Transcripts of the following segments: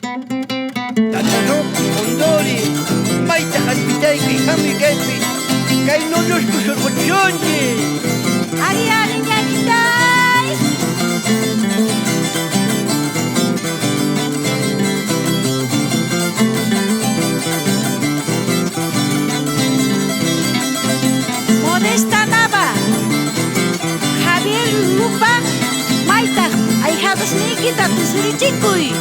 Tatano, Mondori, Maita Haspitaipi, Hami Gaipi, Kaino los Kusurbochonji. Ari ari ñañitay. Modesta Nava, Javier Lupa, Maita, ahijados Nikita, Tusurichikuy.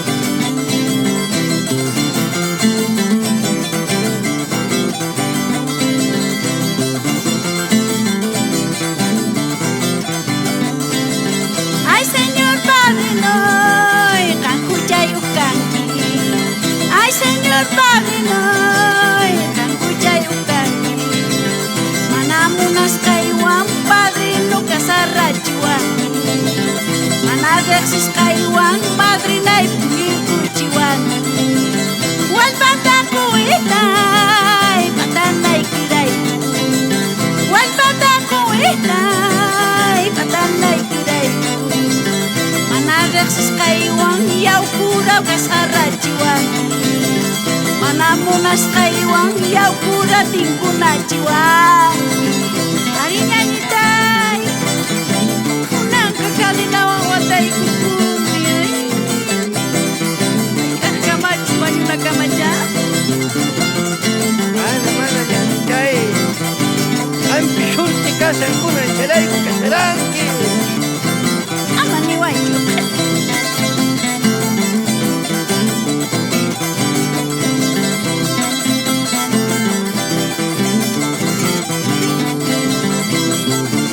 Ay, señor Padre, no, cancuchayucanqui. Ay, señor Padre, no, cancuchayucanqui. Manamunas kaiwan, Padre, no casarrachiwan. Manadexis kaiwan, Padre, nay puyurchiwan. Walpata kuitay, patanay kiray. Walpata kuitay, patanay kiray. Manadexis kaiwan, yaukura kasarrachiwan. Manamunas kaiwan, yaukura tinkunachiwan. Ari ñañitay, kunanqa kalinawan wataykukunmi. Kamachu mayuna kamacha. Mana Yanitay. Ampi Shurti Kasan Kuna Chalayku Kasaranki. Ama niwaychu.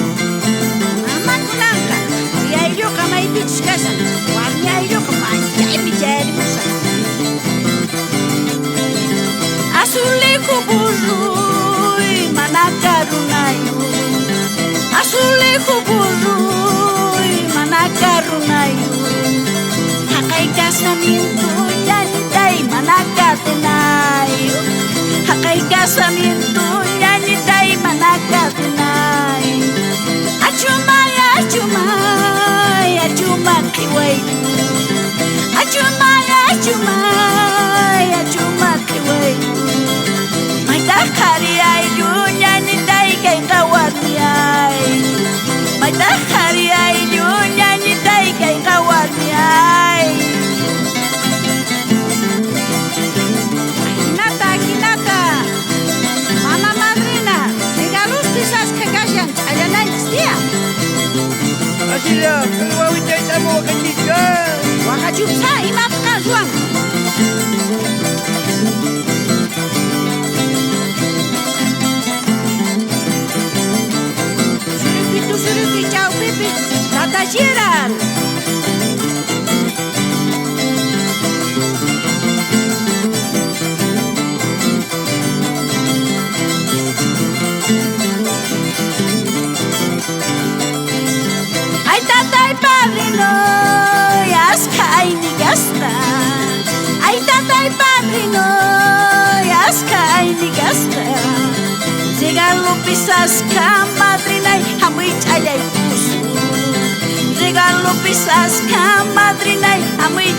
Mama kunanqa, uyayruqa maypichus kasan. Warmi aylluqa manchaymi chayarimusan. Azulejo burruy, manacarunayo. Azulejo burruy, manacarunayo. Hakay casamiento, yanitay, manacatenayo. Hakay casamiento, yanitay, manacatenayo. Achumay, achumay, achumakiway. Achumay, achumay, achumakiway. Maita kariay, ñañitay, kay kawarmiyay. Maita kariay, ñañitay, kay kawarmiyay. Hinata, hinata. Mama madrina, regalos pisas que callan, chayanaytis tía. Asila, Wawita Itamo Wakachika. Wakachupsa, imapka, Juan. Surupi, chao, pipi. Tata Gerald. Ay, tata y padre, no, yaska y ni gasta. Ay, tata y padre, no, yaska y ni gasta. Regalo pisasca, madrina y amuy chayay puso. Regalo pisasca, madrina y amuy